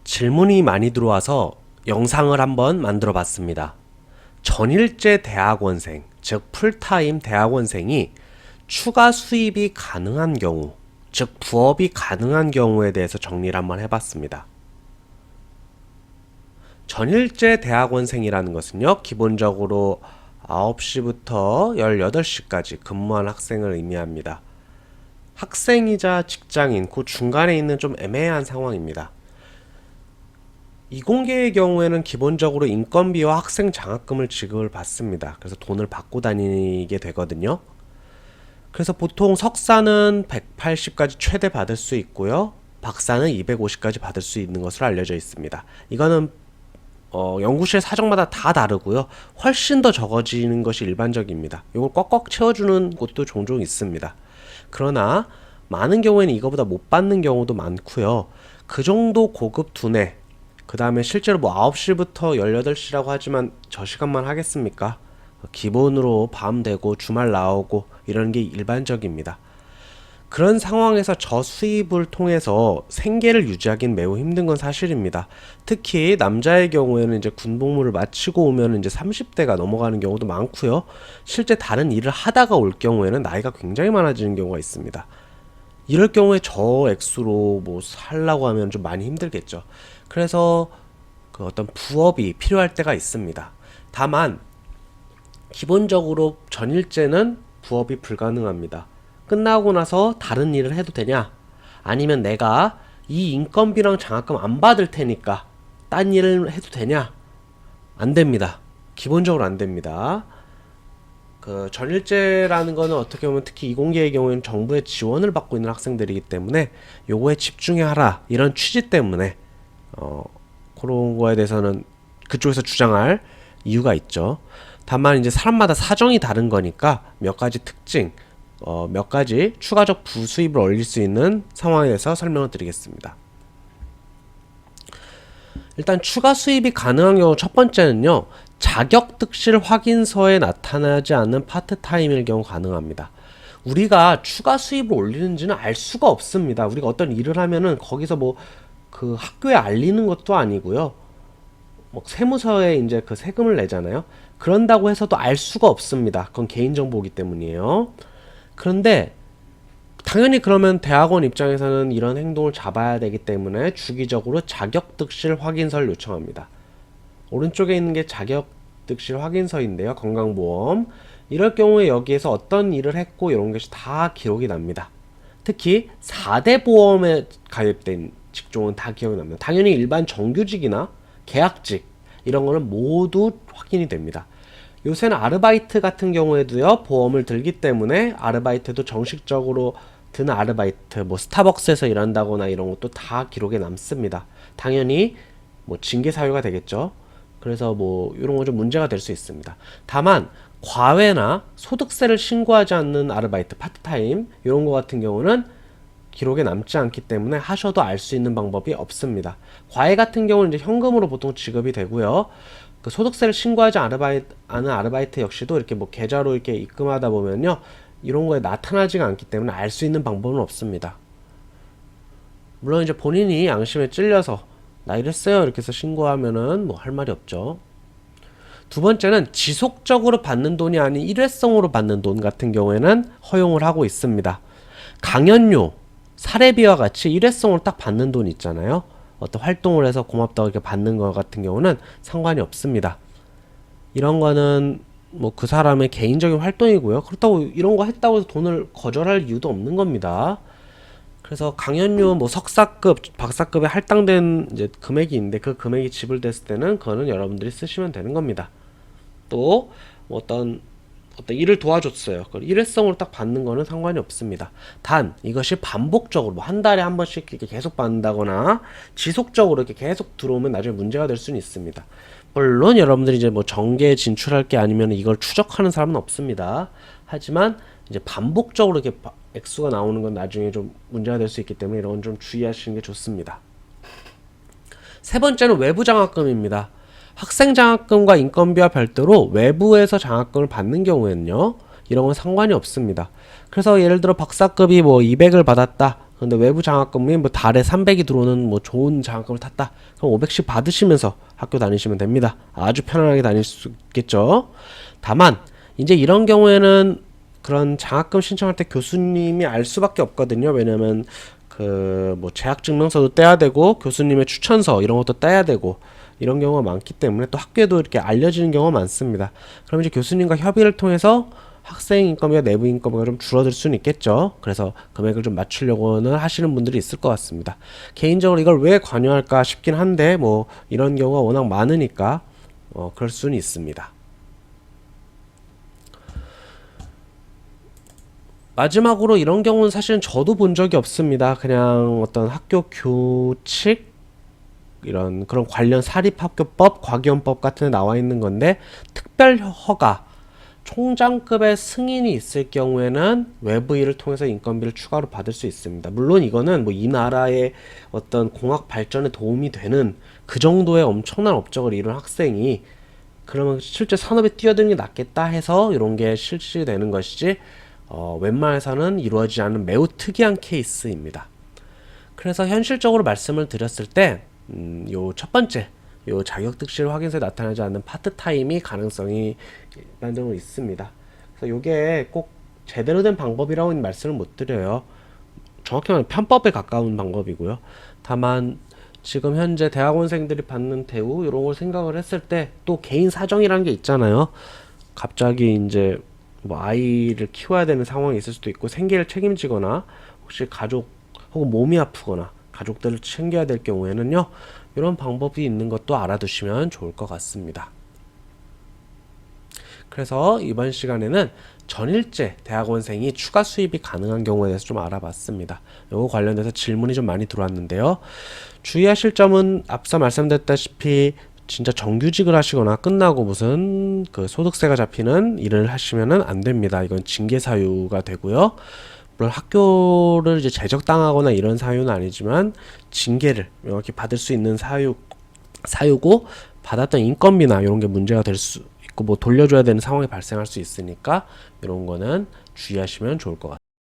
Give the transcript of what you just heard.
질문이 많이 들어와서 영상을 한번 만들어 봤습니다. 전일제 대학원생, 즉 풀타임 대학원생이 추가 수입이 가능한 경우, 즉 부업이 가능한 경우에 대해서 정리를 한번 해봤습니다. 전일제 대학원생이라는 것은요, 기본적으로 9시부터 18시까지 근무한 학생을 의미합니다. 학생이자 직장인, 그 중간에 있는 좀 애매한 상황입니다. 이공계의 경우에는 기본적으로 인건비와 학생 장학금을 지급을 받습니다. 그래서 돈을 받고 다니게 되거든요. 그래서 보통 석사는 180까지 최대 받을 수 있고요. 박사는 250까지 받을 수 있는 것으로 알려져 있습니다. 이거는 연구실 사정마다 다 다르고요. 훨씬 더 적어지는 것이 일반적입니다. 이걸 꽉꽉 채워주는 곳도 종종 있습니다. 그러나 많은 경우에는 이거보다 못 받는 경우도 많고요. 그 정도 고급 두뇌, 그 다음에 실제로 뭐 9시부터 18시라고 하지만 저 시간만 하겠습니까? 기본으로 밤 되고 주말 나오고 이런 게 일반적입니다. 그런 상황에서 저수입을 통해서 생계를 유지하기는 매우 힘든 건 사실입니다. 특히 남자의 경우에는 이제 군복무를 마치고 오면 이제 30대가 넘어가는 경우도 많고요. 실제 다른 일을 하다가 올 경우에는 나이가 굉장히 많아지는 경우가 있습니다. 이럴 경우에 저 액수로 뭐 살라고 하면 좀 많이 힘들겠죠. 그래서 그 어떤 부업이 필요할 때가 있습니다. 다만 기본적으로 전일제는 부업이 불가능합니다. 끝나고 나서 다른 일을 해도 되냐? 아니면 내가 이 인건비랑 장학금 안 받을 테니까 딴 일을 해도 되냐? 안 됩니다. 기본적으로 안 됩니다. 그 전일제라는 거는 어떻게 보면 특히 이공계의 경우에는 정부의 지원을 받고 있는 학생들이기 때문에 요거에 집중해야 하라 이런 취지 때문에 그런 거에 대해서는 그쪽에서 주장할 이유가 있죠. 다만 이제 사람마다 사정이 다른 거니까 몇 가지 특징, 몇 가지 추가적 부수입을 올릴 수 있는 상황에 대해서 설명을 드리겠습니다. 일단 추가 수입이 가능한 경우 첫 번째는요, 자격득실 확인서에 나타나지 않는 파트타임일 경우 가능합니다. 우리가 추가 수입을 올리는지는 알 수가 없습니다. 우리가 어떤 일을 하면은 거기서 뭐 그 학교에 알리는 것도 아니고요. 뭐 세무서에 이제 그 세금을 내잖아요. 그런다고 해서도 알 수가 없습니다. 그건 개인정보이기 때문이에요. 그런데 당연히 그러면 대학원 입장에서는 이런 행동을 잡아야 되기 때문에 주기적으로 자격득실 확인서를 요청합니다. 오른쪽에 있는 게 자격득실 확인서인데요. 건강보험. 이럴 경우에 여기에서 어떤 일을 했고 이런 것이 다 기록이 납니다. 특히 4대 보험에 가입된 직종은 다 기억이 납니다. 당연히 일반 정규직이나 계약직 이런 거는 모두 확인이 됩니다. 요새는 아르바이트 같은 경우에도요, 보험을 들기 때문에 아르바이트도 정식적으로 드는 아르바이트, 뭐 스타벅스에서 일한다거나 이런 것도 다 기록에 남습니다. 당연히 뭐 징계 사유가 되겠죠. 그래서 뭐 이런 거 좀 문제가 될 수 있습니다. 다만 과외나 소득세를 신고하지 않는 아르바이트, 파트타임 이런 거 같은 경우는 기록에 남지 않기 때문에 하셔도 알 수 있는 방법이 없습니다. 과외 같은 경우는 이제 현금으로 보통 지급이 되고요. 그 소득세를 신고하지 않은 아르바이트 역시도 이렇게 뭐 계좌로 이렇게 입금하다 보면요, 이런 거에 나타나지가 않기 때문에 알 수 있는 방법은 없습니다. 물론 이제 본인이 양심에 찔려서 나 이랬어요 이렇게 해서 신고하면은 뭐 할 말이 없죠. 두 번째는 지속적으로 받는 돈이 아닌 일회성으로 받는 돈 같은 경우에는 허용을 하고 있습니다. 강연료, 사례비와 같이 일회성으로 딱 받는 돈 있잖아요. 어떤 활동을 해서 고맙다고 이렇게 받는 것 같은 경우는 상관이 없습니다. 이런 거는 뭐 그 사람의 개인적인 활동이고요. 그렇다고 이런 거 했다고 해서 돈을 거절할 이유도 없는 겁니다. 그래서 강연료, 뭐 석사급, 박사급에 할당된 이제 금액이 있는데 그 금액이 지불됐을 때는 그거는 여러분들이 쓰시면 되는 겁니다. 또 뭐 어떤 일을 도와줬어요. 일회성으로 딱 받는 거는 상관이 없습니다. 단 이것이 반복적으로 뭐 한 달에 한 번씩 이렇게 계속 받는다거나 지속적으로 이렇게 계속 들어오면 나중에 문제가 될 수는 있습니다. 물론 여러분들이 이제 뭐 정계에 진출할 게 아니면 이걸 추적하는 사람은 없습니다. 하지만 이제 반복적으로 이렇게 액수가 나오는 건 나중에 좀 문제가 될 수 있기 때문에 이런 건 좀 주의하시는 게 좋습니다. 세 번째는 외부 장학금입니다. 학생 장학금과 인건비와 별도로 외부에서 장학금을 받는 경우에는요, 이런 건 상관이 없습니다. 그래서 예를 들어 박사급이 뭐 200을 받았다. 근데 외부 장학금이 뭐 달에 300이 들어오는 뭐 좋은 장학금을 탔다. 그럼 500씩 받으시면서 학교 다니시면 됩니다. 아주 편안하게 다닐 수 있겠죠. 다만 이제 이런 경우에는 그런 장학금 신청할 때 교수님이 알 수밖에 없거든요. 왜냐면 그 뭐 재학 증명서도 떼야 되고 교수님의 추천서 이런 것도 떼야 되고 이런 경우가 많기 때문에 또 학교에도 이렇게 알려지는 경우가 많습니다. 그럼 이제 교수님과 협의를 통해서 학생 인건비와 내부 인건비가 좀 줄어들 수는 있겠죠. 그래서 금액을 좀 맞추려고는 하시는 분들이 있을 것 같습니다. 개인적으로 이걸 왜 관여할까 싶긴 한데 뭐 이런 경우가 워낙 많으니까 그럴 수는 있습니다. 마지막으로 이런 경우는 사실은 저도 본 적이 없습니다. 그냥 어떤 학교 교칙 이런 그런 관련 사립학교법, 과기원법 같은 데 나와 있는 건데 특별 허가 총장급의 승인이 있을 경우에는 외부 일을 통해서 인건비를 추가로 받을 수 있습니다. 물론 이거는 뭐 이 나라의 어떤 공학 발전에 도움이 되는 그 정도의 엄청난 업적을 이룬 학생이 그러면 실제 산업에 뛰어드는 게 낫겠다 해서 이런 게 실시되는 것이지 웬만해서는 이루어지지 않는 매우 특이한 케이스입니다. 그래서 현실적으로 말씀을 드렸을 때, 요 첫 번째, 요 자격특실 확인서에 나타나지 않는 파트타임이 가능성이 일반적으로 있습니다. 그래서 요게 꼭 제대로 된 방법이라고는 말씀을 못 드려요. 정확히 말하면 편법에 가까운 방법이고요. 다만 지금 현재 대학원생들이 받는 대우 이런 걸 생각을 했을 때 또 개인 사정이라는 게 있잖아요. 갑자기 이제 뭐 아이를 키워야 되는 상황이 있을 수도 있고 생계를 책임지거나 혹시 가족 혹은 몸이 아프거나 가족들을 챙겨야 될 경우에는요 이런 방법이 있는 것도 알아두시면 좋을 것 같습니다. 그래서 이번 시간에는 전일제 대학원생이 추가 수입이 가능한 경우에 대해서 좀 알아봤습니다. 이거 관련돼서 질문이 좀 많이 들어왔는데요. 주의하실 점은 앞서 말씀드렸다시피 진짜 정규직을 하시거나 끝나고 무슨 그 소득세가 잡히는 일을 하시면은 안 됩니다. 이건 징계 사유가 되고요. 물론 학교를 이제 제적당하거나 이런 사유는 아니지만 징계를 명확히 받을 수 있는 사유고 받았던 인건비나 이런 게 문제가 될 수 있고 뭐 돌려줘야 되는 상황이 발생할 수 있으니까 이런 거는 주의하시면 좋을 것 같습니다.